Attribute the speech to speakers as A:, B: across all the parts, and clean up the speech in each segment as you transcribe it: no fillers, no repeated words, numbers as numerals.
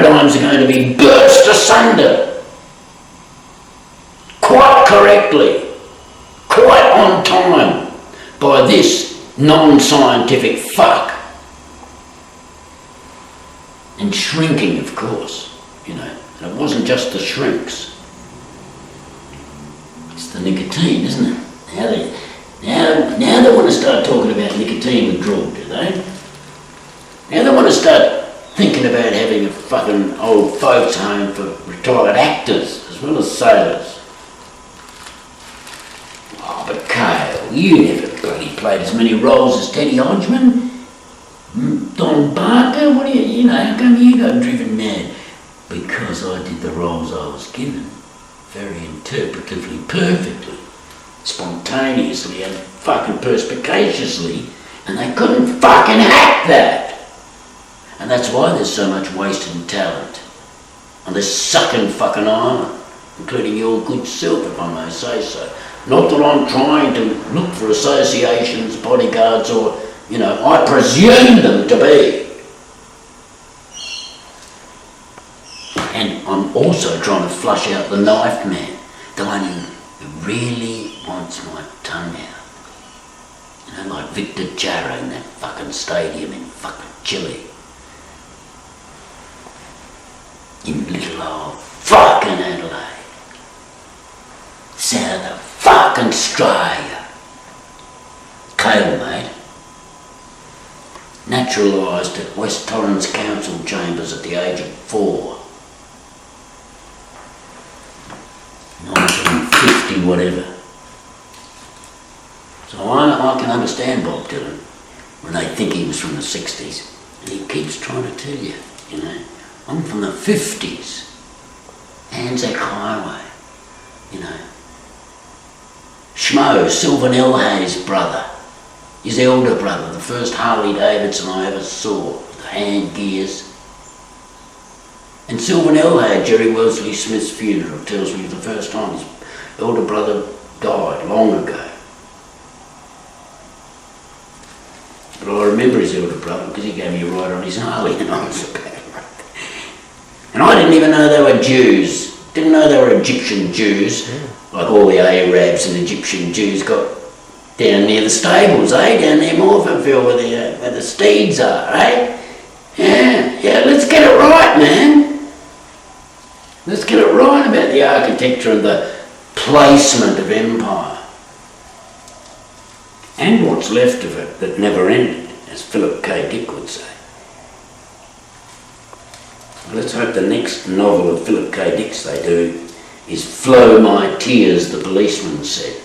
A: paradigms are going to be burst asunder, quite correctly, quite on time, by this non-scientific fuck. And shrinking, of course, you know. And it wasn't just the shrinks. It's the nicotine, isn't it? Now they want to start talking about nicotine withdrawal, do they? Now they want to start thinking about having a fucking old folks home for retired actors as well as sailors. Oh, but Khail, you never bloody played as many roles as Teddy Hodgman. Don Barker, what do you know, how come you got driven mad? Because I did the roles I was given, very interpretively, perfectly, spontaneously and fucking perspicaciously, and they couldn't fucking hack that. And that's why there's so much wasted talent on this sucking fucking island, including your good self, if I may say so. Not that I'm trying to look for associations, bodyguards, or, you know, I presume them to be. And I'm also trying to flush out the knife man, the one who really wants my tongue out. You know, like Victor Jara in that fucking stadium in fucking Chile. In little old fucking Adelaide. South of fucking Australia. Khail, mate. Naturalised at West Torrens Council Chambers at the age of 4. 1950 whatever. So I can understand Bob Dylan when they think he was from the 60s. And he keeps trying to tell you, you know, I'm from the 50s. Anzac Highway, you know. Schmo, Sylvan Elhay's brother, his elder brother, the first Harley Davidson I ever saw, with the hand gears. And Sylvan Elhay, Jerry Wellesley Smith's funeral, tells me the first time his elder brother died long ago. But I remember his elder brother because he gave me a ride on his Harley and I was about it. And I didn't even know they were Jews. Didn't know they were Egyptian Jews, like all the Arabs and Egyptian Jews got down near the stables, eh? Down near Morphettville where the steeds are, eh? Yeah, let's get it right, man. Let's get it right about the architecture and the placement of empire. And what's left of it that never ended, as Philip K. Dick would say. Let's hope the next novel of Philip K. Dick's they do is Flow My Tears, the Policeman said.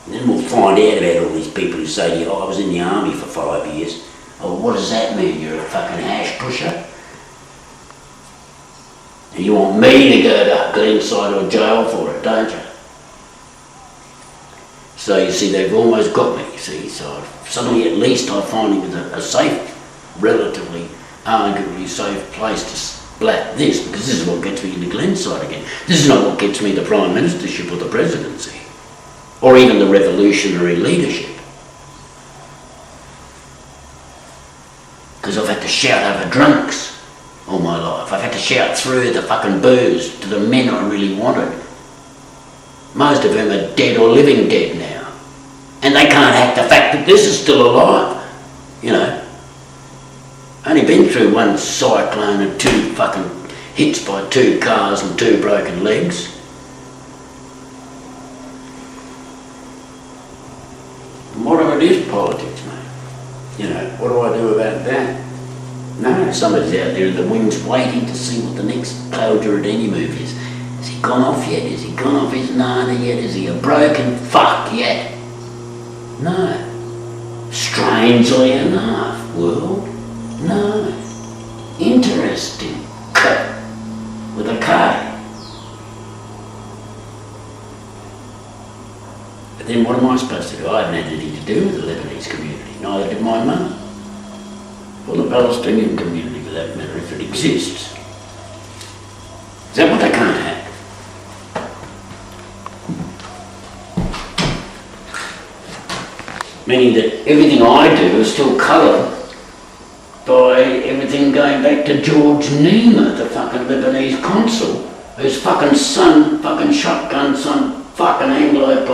A: And then we'll find out about all these people who say to you, oh, I was in the army for 5 years. Oh, what does that mean? You're a fucking hash pusher? And you want me to go to Glenside or jail for it, don't you? So you see, they've almost got me, you see. So suddenly at least I find him with a safe, relatively, arguably safe place to splat this, because this is what gets me into Glenside again. This is not what gets me the Prime Ministership or the presidency, or even the revolutionary leadership. Because I've had to shout over drunks all my life. I've had to shout through the fucking booze to the men I really wanted. Most of whom are dead or living dead now. And they can't hack the fact that this is still alive. You know. Only been through one cyclone and 2 fucking hits by 2 cars and 2 broken legs. And what if it is politics, mate? You know, what do I do about that? No, somebody's out there in the wings waiting to see what the next Khail Juredeini movie is. Has he gone off yet? Has he gone off his nana yet? Is he a broken fuck yet? No. Strangely enough, world. No. Interesting. With a K. But then what am I supposed to do? I haven't had anything to do with the Lebanese community. Neither did my mum. Or the Palestinian community, for that matter, if it exists. Is that what they can't have? Meaning that everything I do is still coloured by everything going back to George Niemer, the fucking Lebanese consul, whose fucking son fucking shotgunned some fucking Anglo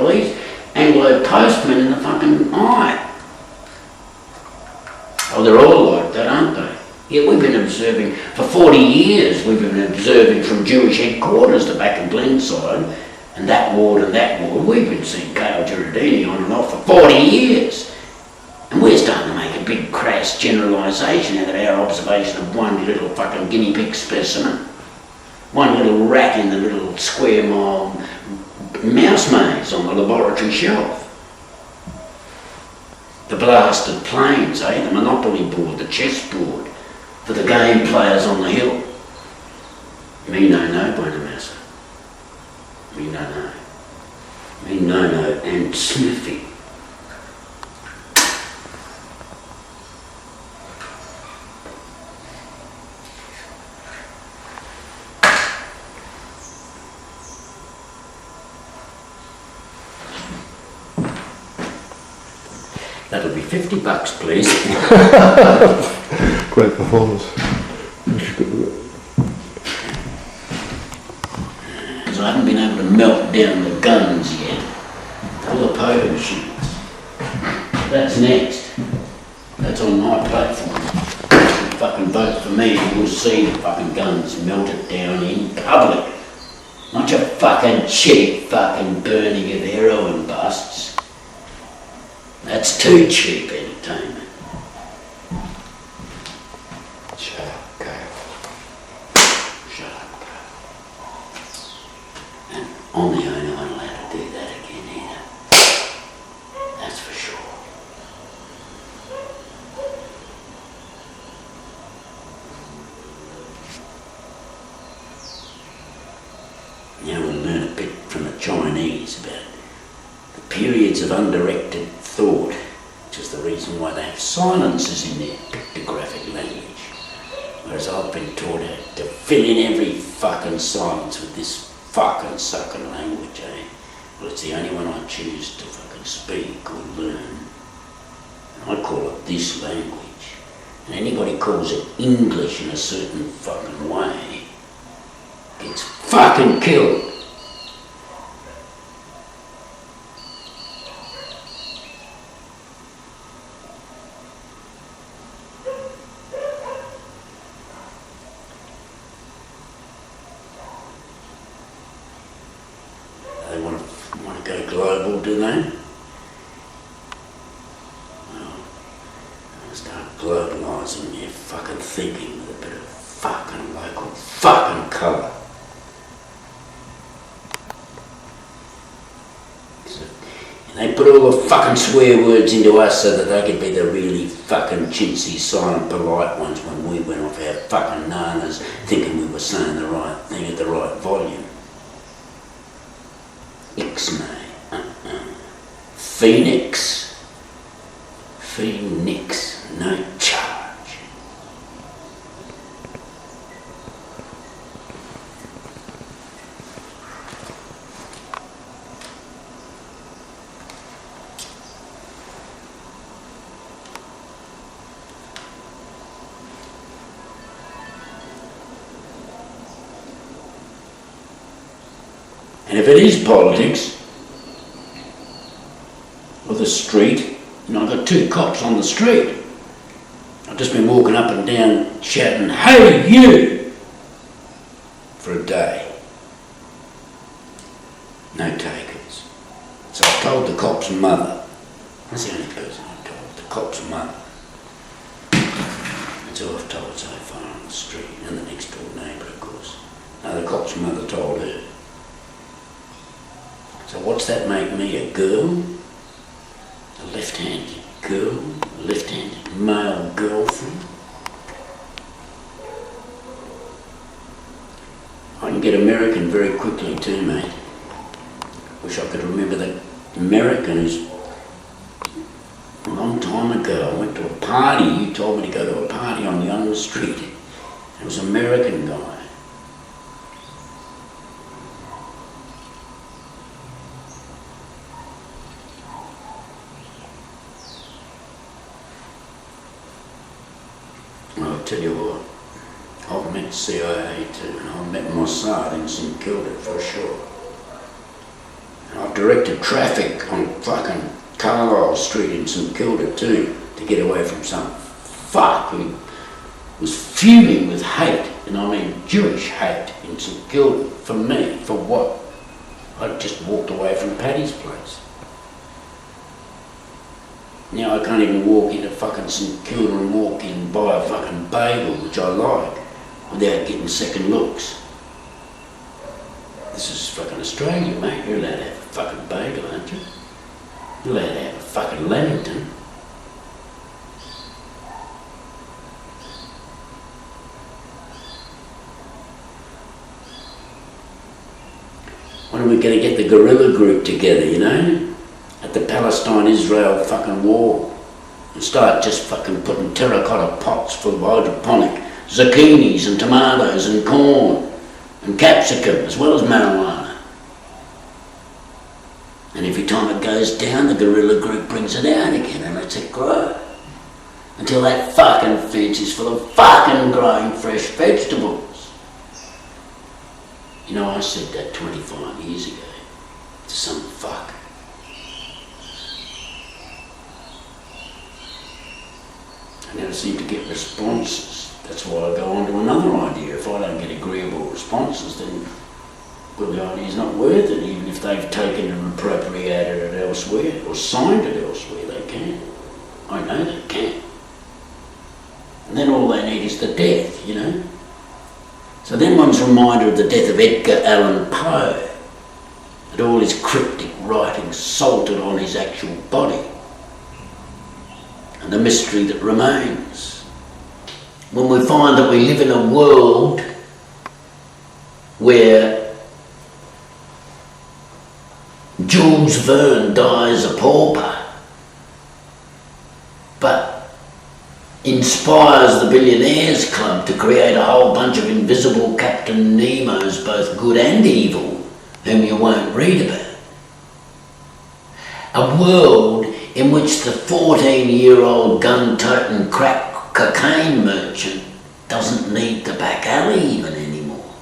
A: postman in the fucking eye. Oh, they're all like that, aren't they? Yeah, we've been observing, for 40 years, we've been observing from Jewish headquarters, the back and Glenside, and that ward and that ward. We've been seeing Khail Juredeini on and off for 40 years. And we're starting to make a big crass generalisation out of our observation of one little fucking guinea pig specimen. One little rat in the little square mile mouse maze on the laboratory shelf. The blasted planes, the Monopoly board, the chess board, for the game players on the hill. Me no, Buena Massa. Me no. Me no, and Sniffy. That'll be $50, please.
B: Great performance.
A: Because I haven't been able to melt down the guns yet. All the pogo shoots. That's next. That's on my platform. If you fucking vote for me, you'll see the fucking guns melted down in public. Not your fucking cheap fucking burning of heroin busts. That's too cheap entertainment.
B: Shut up, Khail.
A: Shut up, Khail. And I'm the only one allowed to do that again either. That's for sure. Now we'll learn a bit from the Chinese about the periods of undirected thought, which is the reason why they have silences in their pictographic language. Whereas I've been taught how to fill in every fucking silence with this fucking sucking language, Well, it's the only one I choose to fucking speak or learn. And I call it this language. And anybody calls it English in a certain fucking way gets fucking killed. They want to go global, do they? Well, they'll start globalising their fucking thinking with a bit of fucking local fucking colour. And they put all the fucking swear words into us so that they could be the really fucking chintzy, silent, polite ones when we went off our fucking nanas thinking we were saying the right thing at the right volume. Ixnay. Phoenix. Phoenix. No charge. And if it is politics, or the street, and I've got two cops on the street. I've just been walking up and down shouting, "Hey you!" for a day. No takers. So I told the cop's mother. That's the only person I told, the cop's mother. That's who I've told so far on the street, and the next door neighbour, of course. No, the cop's mother told her. So what's that make me, a girl? A left-handed girl? A left-handed male girlfriend? I can get American very quickly too, mate. Wish I could remember that American who's a long time ago. I went to a party, you told me to go to a party on Young Street. It was an American guy. I tell you what, I've met CIA too, and I've met Mossad in St Kilda for sure. And I've directed traffic on fucking Carlisle Street in St Kilda too, to get away from some fuck who was fuming with hate, and I mean Jewish hate in St Kilda, for me, for what? I just walked away from Paddy's place. Now I can't even walk into fucking St Kilda and walk in and buy a fucking bagel, which I like, without getting second looks. This is fucking Australia, mate. You're allowed to have a fucking bagel, aren't you? You're allowed to have a fucking Lamington. When are we going to get the guerrilla group together, you know? At the Palestine-Israel fucking war. And start just fucking putting terracotta pots full of hydroponic zucchinis and tomatoes and corn and capsicum as well as marijuana. And every time it goes down, the guerrilla group brings it out again and lets it grow. Until that fucking fence is full of fucking growing fresh vegetables. You know, I said that 25 years ago to some fuck. I never seem to get responses. That's why I go on to another idea. If I don't get agreeable responses, then, well, the idea's not worth it, even if they've taken and appropriated it elsewhere or signed it elsewhere. They can. I know they can. And then all they need is the death, you know. So then one's reminded of the death of Edgar Allan Poe, that all his cryptic writings salted on his actual body, and the mystery that remains. When we find that we live in a world where Jules Verne dies a pauper, but inspires the Billionaires Club to create a whole bunch of invisible Captain Nemos, both good and evil, whom you won't read about. A world in which the 14-year-old gun-toting crack cocaine merchant doesn't need the back alley even anymore,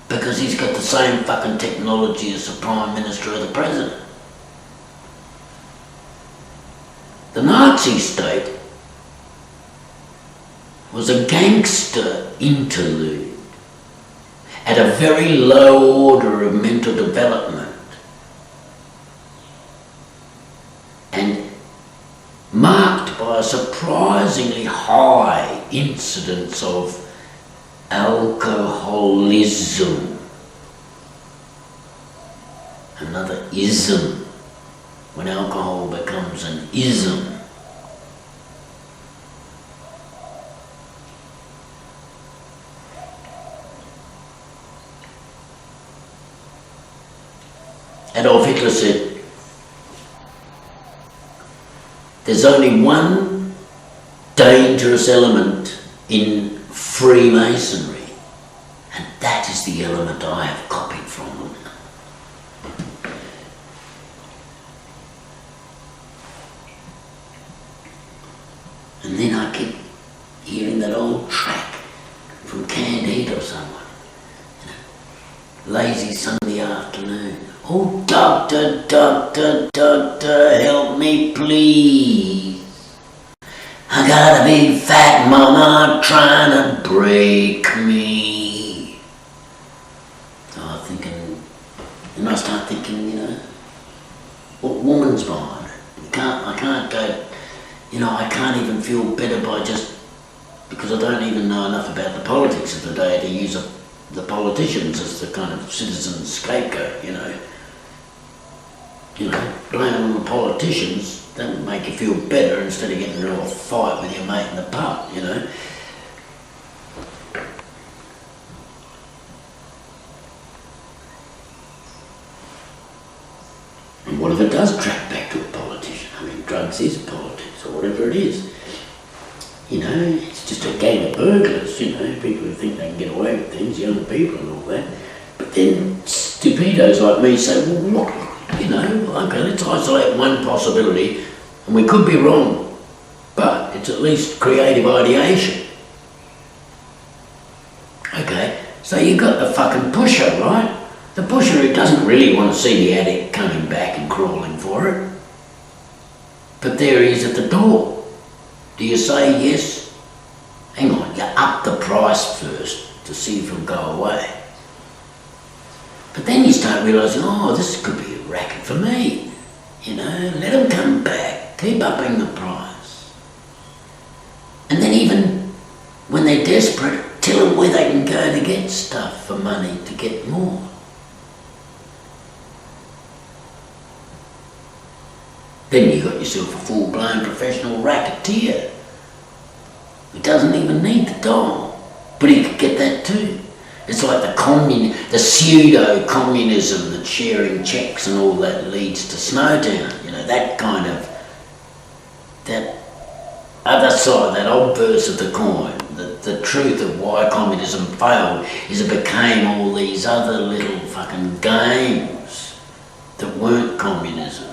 A: because he's got the same fucking technology as the Prime Minister or the President. The Nazi state was a gangster interlude at a very low order of mental development, and marked by a surprisingly high incidence of alcoholism. Another ism, when alcohol becomes an ism. Adolf Hitler said, there's only one dangerous element in Freemasonry, and that is the element I have copied from them. And then I keep hearing that old track from Canned Heat or someone. Lazy Sunday afternoon. Oh, doctor, doctor, doctor, help me please. I got a big fat mama trying to break me. So I'm thinking, and I start thinking, you know, what woman's behind it? I can't go, you know, I can't even feel better by just, because I don't even know enough about the politics of the day to use the politicians as the kind of citizen scapegoat, you know. You know, blaming on the politicians doesn't make you feel better instead of getting into a fight with your mate in the pub, you know. And what if it does track back to a politician? I mean, drugs is politics or whatever it is. You know, it's just a gang of burglars, you know, people who think they can get away with things, young people and all that. But then stupidos like me say, well, look, you know, okay, let's isolate one possibility, and we could be wrong, but it's at least creative ideation. So you got the fucking pusher, right? The pusher who doesn't really want to see the addict coming back and crawling for it. But there he is at the door. Do you say yes? Hang on, you up the price first to see if he'll go away. But then you start realising, oh, this could be a racket for me. You know, let him come back, keep upping the price. And then even when they're desperate, tell them where they can go to get stuff for money to get more. Then you got yourself a full-blown professional racketeer who doesn't even need the doll, but he could get that too. It's like the pseudo-communism that sharing checks and all that leads to Snowtown. You know, that kind of, that other side, that obverse of the coin. The truth of why communism failed is it became all these other little fucking games that weren't communism.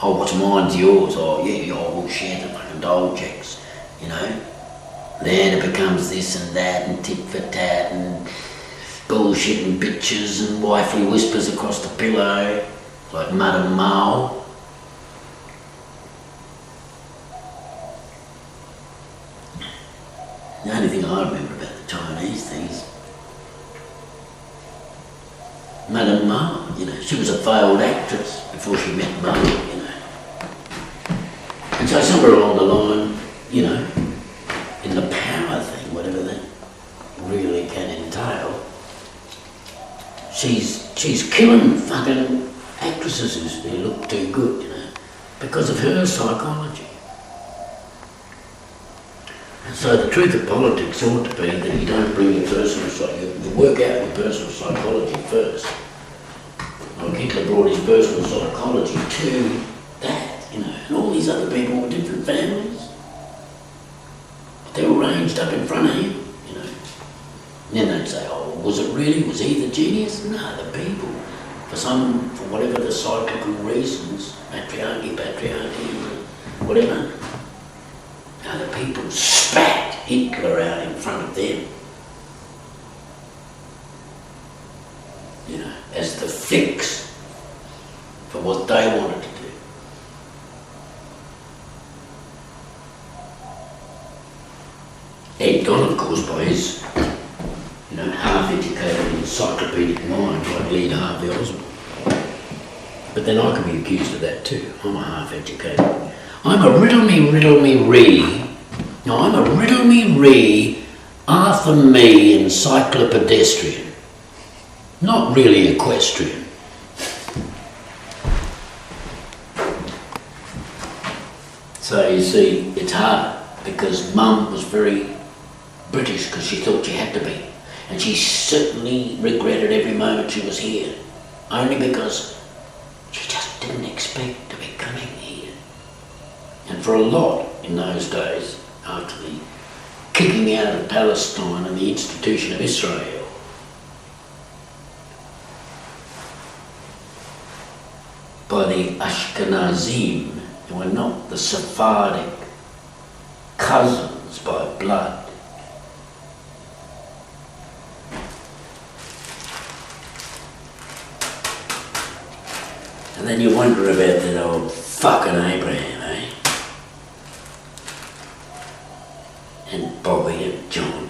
A: Oh, what's mine's yours? Oh, yeah, we'll share the fucking dole checks, you know? Then it becomes this and that and tit for tat and bullshit and bitches and wifey whispers across the pillow like mud and Mao. The only thing I remember about the Chinese things, Madame Mao, you know, she was a failed actress before she met Mao, you know. And so somewhere along the line, you know, in the power thing, whatever that really can entail, she's killing fucking actresses who look too good, you know, because of her psychology. So the truth of politics ought to be that you don't bring your personal psychology, you work out your personal psychology first. Like Hitler brought his personal psychology to that, you know, and all these other people were different families. They were ranged up in front of him, you know. And then they'd say, oh, was he the genius? No, the people. For whatever the cyclical reasons, patriarchy, whatever. Now the people spat Hitler out in front of them, you know, as the fix for what they wanted to do. Egged on, of course, by his, you know, half-educated encyclopedic mind like Lee Harvey Oswald. But then I can be accused of that too. I'm a half-educated. I'm a riddle-me-ree, Arthur Me encyclopedestrian. Not really equestrian. So you see, it's hard because Mum was very British because she thought she had to be. And she certainly regretted every moment she was here, only because she just didn't expect to be coming here. And for a lot in those days, after the kicking out of Palestine and the institution of Israel, by the Ashkenazim, who were not the Sephardic cousins by blood. And then you wonder about that old fucking Abraham, eh? And Bobby and John.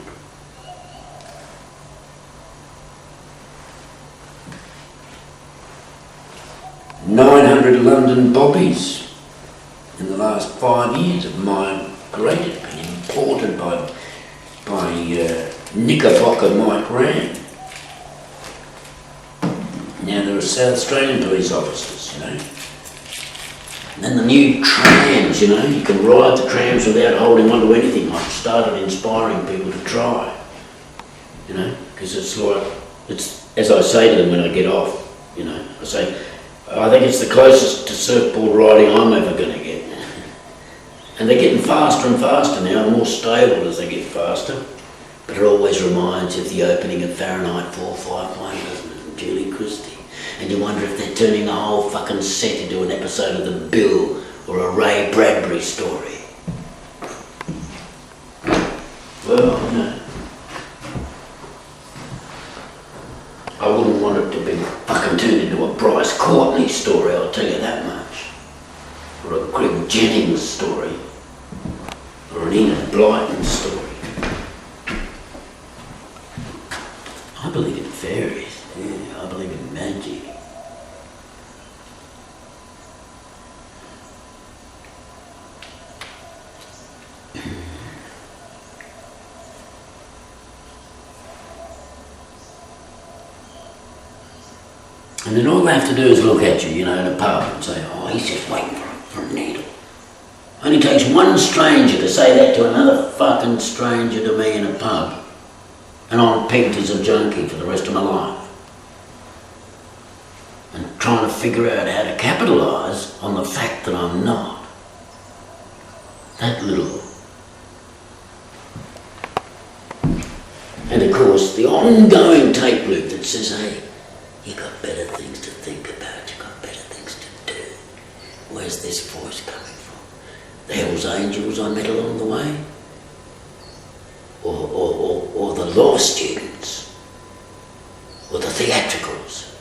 A: "900 London Bobbies in the last 5 years of my great opinion, imported by Knickerbocker Mike Rand. Now there are South Australian police officers, you know. And then the new trams, you know, you can ride the trams without holding on to anything. I've started inspiring people to try, you know, because it's like, it's, as I say to them when I get off, you know, I say, I think it's the closest to surfboard riding I'm ever going to get. And they're getting faster and faster now, and more stable as they get faster. But it always reminds you of the opening of Fahrenheit 451, doesn't it, from Julie Christie. And you wonder if they're turning the whole fucking set into an episode of The Bill or a Ray Bradbury story. Well, no. fucking turned into a Bryce Courtney story, I'll tell you that much. Or a Greg Jennings story. Or an Enid Blyton story. I believe in fairies, yeah, I believe in magic. And then all they have to do is look at you, in a pub and say, oh, he's just waiting for a needle. Only takes one stranger to say that to another fucking stranger to me in a pub. And I'm pegged as a junkie for the rest of my life. And trying to figure out how to capitalise on the fact that I'm not. That little. And of course, the ongoing tape loop that says, hey, you got better things to think about, you got better things to do. Where's this voice coming from? The Hell's Angels I met along the way? Or the law students? Or the theatricals?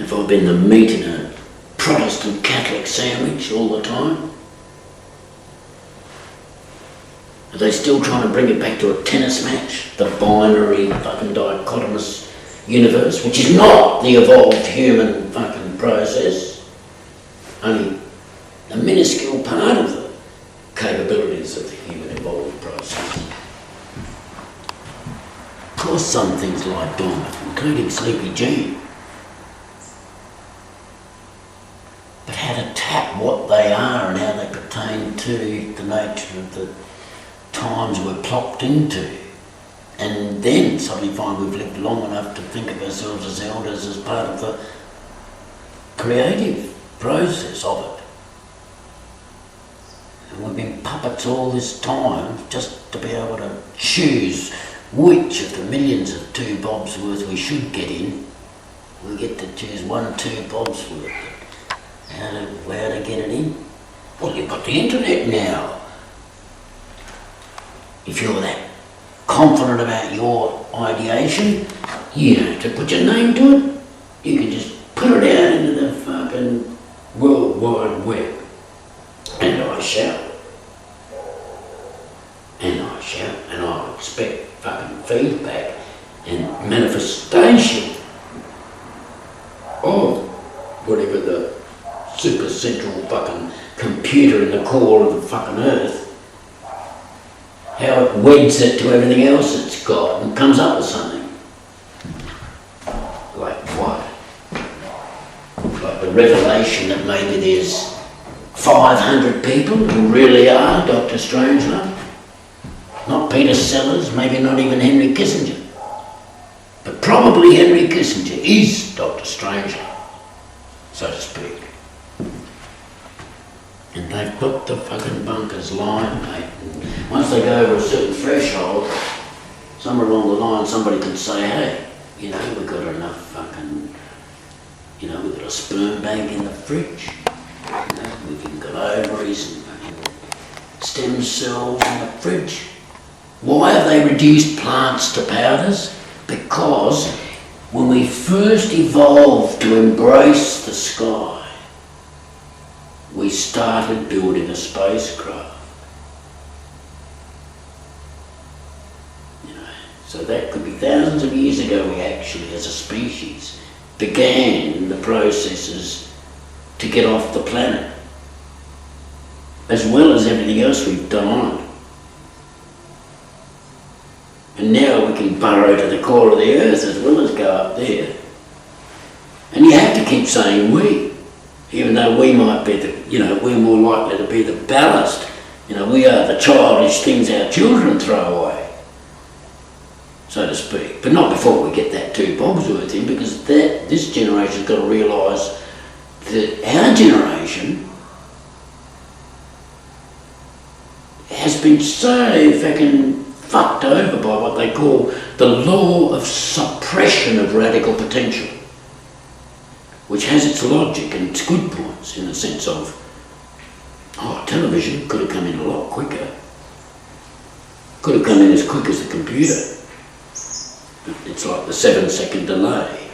A: If I've been the meat in a Protestant Catholic sandwich all the time? Are they still trying to bring it back to a tennis match? The binary fucking dichotomous universe, which is not the evolved human fucking process. Only a minuscule part of the capabilities of the human evolved process. Of course some things lie dormant, including Sleepy Jean. But how to tap what they are and how they pertain to the nature of the times we're plopped into, and then suddenly find we've lived long enough to think of ourselves as elders as part of the creative process of it. And we've been puppets all this time just to be able to choose which of the millions of 2 bobs worth we should get in. We get to choose 1 2 bobs worth. How to get it in? Well, you've got the internet now. If you're that confident about your ideation, you don't have to put your name to it. You can just put it out into the fucking World Wide Web. And I shall. And I shall. And I expect fucking feedback and manifestation of whatever the super central fucking computer in the core of the fucking earth, how it weds it to everything else it's got and comes up with something. Like what? Like the revelation that maybe there's 500 people who really are Dr. Strangelove. Not Peter Sellers, maybe not even Henry Kissinger. But probably Henry Kissinger is Dr. Strangelove, so to speak. And they've put the fucking bunkers line, mate. And once they go over a certain threshold, somewhere along the line somebody could say, hey, we've got enough fucking, we've got a sperm bank in the fridge. We've even got ovaries and fucking stem cells in the fridge. Why have they reduced plants to powders? Because when we first evolved to embrace the sky, we started building a spacecraft. So that could be thousands of years ago we actually, as a species, began the processes to get off the planet, as well as everything else we've done on it. And now we can burrow to the core of the earth as well as go up there. And you have to keep saying we, even though we might be we're more likely to be the ballast. We are the childish things our children throw away, so to speak. But not before we get that 2 bobs worth in, because this generation's got to realise that our generation has been so fucking fucked over by what they call the law of suppression of radical potential. which has its logic and its good points in the sense of, television could have come in a lot quicker. Could have come in as quick as the computer. It's like the 7-second delay.